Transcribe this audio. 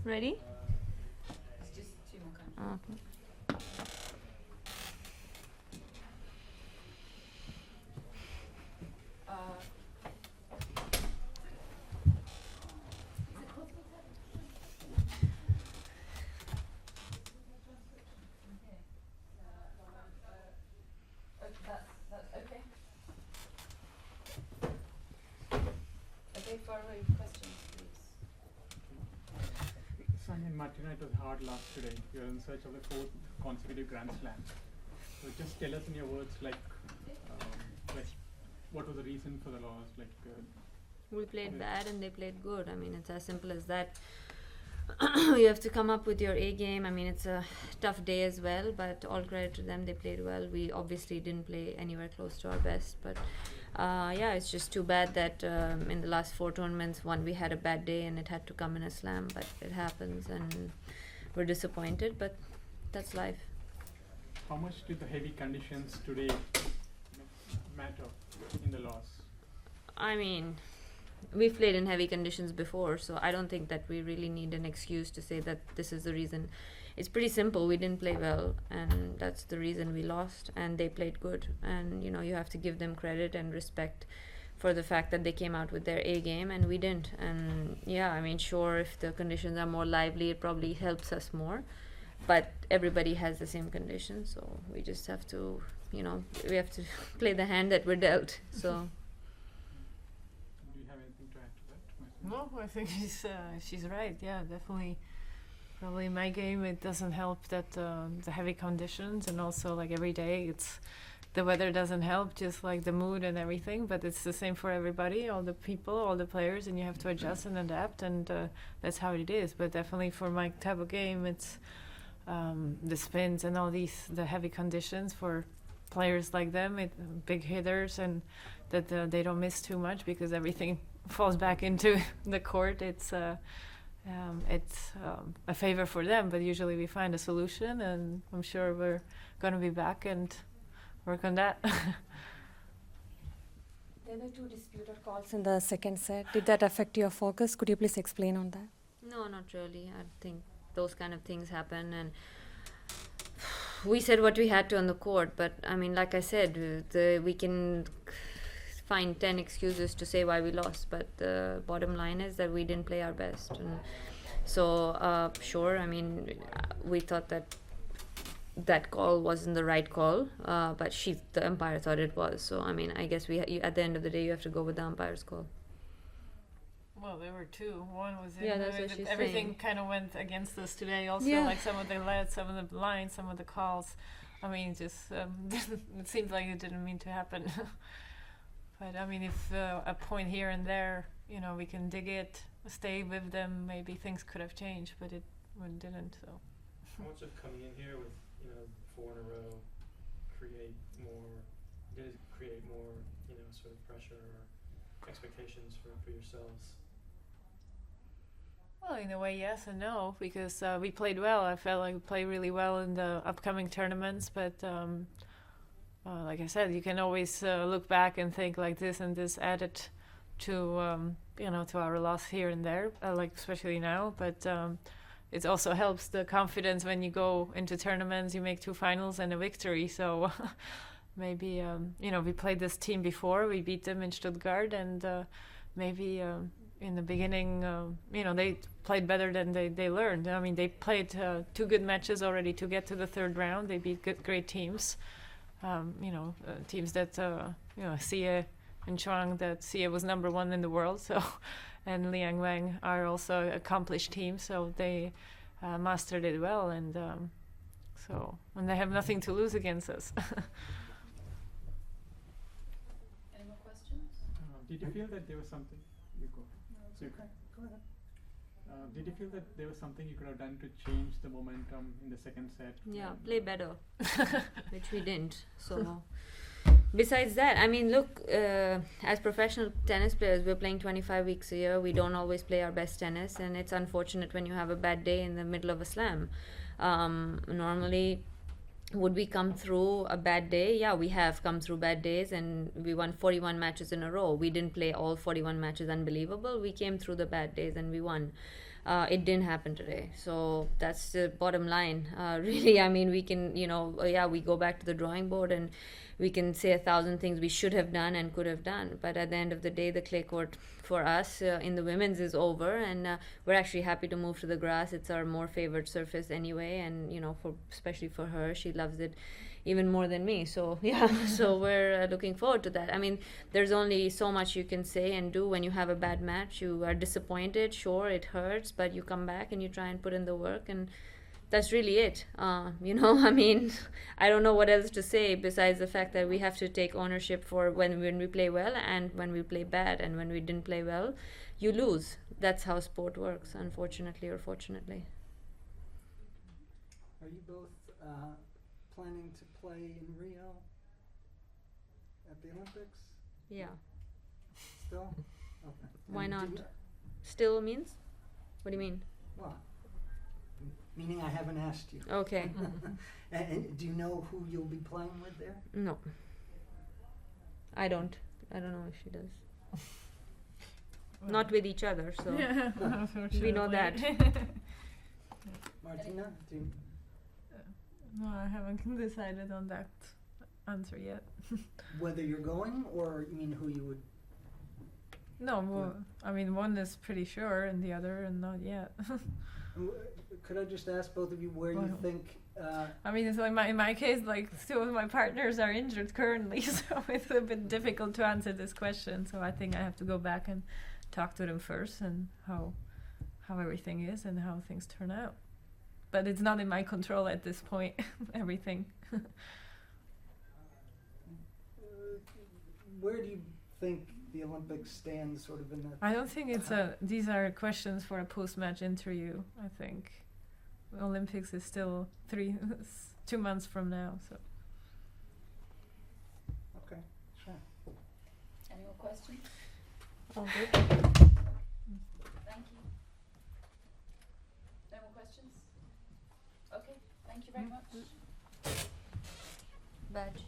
Ready? It's just 2 more countries. Okay. That's okay. Okay, far away questions, please. Sania Martina, it was hard loss today. You're in search of the 4th consecutive Grand Slam. So just tell us in your words, like what was the reason for the loss? We played bad and they played good. I mean, it's as simple as that. You have to come up with your A game. I mean, it's a tough day as well, but all credit to them. They played well. We obviously didn't play anywhere close to our best, but yeah, it's just too bad that in the last 4 tournaments, one we had a bad day and it had to come in a slam, but it happens and we're disappointed, but that's life. How much did the heavy conditions today matter in the loss? I mean, we've played in heavy conditions before, so I don't think that we really need an excuse to say that this is the reason. It's pretty simple. We didn't play well, and that's the reason we lost, and they played good. And, you know, you have to give them credit and respect for the fact that they came out with their A game, and we didn't. And, yeah, I mean, sure, if the conditions are more lively, it probably helps us more. But everybody has the same conditions, so we just have to, you know, we have to play the hand that we're dealt, so... No, I think she's right. Yeah, definitely. Probably my game, it doesn't help that the heavy conditions, and also like every day it's the weather doesn't help, just like the mood and everything, but it's the same for everybody, all the people, all the players, and you have to adjust and adapt, and that's how it is. But definitely for my type of game, it's the spins and all the heavy conditions for players like them, big hitters, and that they don't miss too much because everything falls back into the court. It's a favor for them, but usually we find a solution, and I'm sure we're going to be back and work on that. There were 2 disputed calls in the second set. Did that affect your focus? Could you please explain on that? No, not really. I think those kind of things happen, and we said what we had to on the court, but I mean, like I said, we can find 10 excuses to say why we lost, but the bottom line is that we didn't play our best. And so sure, I mean, we thought that call wasn't the right call, but the umpire thought it was. So I mean, I guess at the end of the day you have to go with the umpire's call. Well, there were 2. One was that's what she's everything saying. Kind of went against us today also, like some of the leads, some of the lines, some of the calls. I mean, just it seemed like it didn't mean to happen. But I mean, if a point here and there, you know, we can dig it, stay with them, maybe things could have changed, but it didn't. So. How much of coming in here with 4 in a row did it create more sort of pressure or expectations for yourselves? Well, in a way, yes and no, because we played well. I felt like we played really well in the upcoming tournaments, but. Like I said, you can always look back and think like this and this added to to our loss here and there, like especially now. But it also helps the confidence when you go into tournaments. You make 2 finals and a victory. So maybe we played this team before. We beat them in Stuttgart, and maybe in the beginning, they played better than they learned. I mean, they played 2 good matches already to get to the 3rd round. They beat great teams. Teams that Xie and Chuang, that Xie was number 1 in the world, so, and Liang Wang are also accomplished teams, so they mastered it well, and and they have nothing to lose against us. Any more questions? Did you feel that there was something? You go. No, okay. Go ahead. Did you feel that there was something you could have done to change the momentum in the second set? Yeah, play better, which we didn't. So, besides that, I mean, look, as professional tennis players, we're playing 25 weeks a year. We don't always play our best tennis, and it's unfortunate when you have a bad day in the middle of a slam. Normally, would we come through a bad day? Yeah, we have come through bad days, and we won 41 matches in a row. We didn't play all 41 matches unbelievable. We came through the bad days and we won. It didn't happen today. So that's the bottom line. Really, I mean, we can, we go back to the drawing board and we can say 1,000 things we should have done and could have done. But at the end of the day, the clay court for us in the women's is over, and we're actually happy to move to the grass. It's our more favored surface anyway, and especially for her, she loves it even more than me. So yeah, so we're looking forward to that. I mean, there's only so much you can say and do when you have a bad match. You are disappointed, sure, it hurts, but you come back and you try and put in the work, and that's really it. I mean, I don't know what else to say besides the fact that we have to take ownership for when we play well and when we play bad, and when we didn't play well, you lose. That's how sport works, unfortunately or fortunately. Are you both planning to play in Rio at the Olympics Yeah. still? Okay. Why And not? do you- Still means? What do you mean? well, meaning I haven't asked you. Okay. And do you know who you'll be playing with there? No. I don't know if she does. Not with each other, so Yeah, we know that. Martina, do you, No, I haven't decided on that answer yet. whether you're going, or you mean who you would? No, well, I mean, one is pretty sure, and the other, and not yet. Could I just ask both of you where you Well, think? I mean, it's like in my case, like two of my partners are injured currently, so it's a bit difficult to answer this question. So I think I have to go back and talk to them first, and how everything is and how things turn out. But it's not in my control at this point. Everything. Where do you think the Olympics stand, sort of in the? I don't think it's these are questions for a post-match interview. I think Olympics is still 2 months from now. So Okay, sure. Any more questions? All good. Thank you. No more questions? Okay, thank you very much. Badge.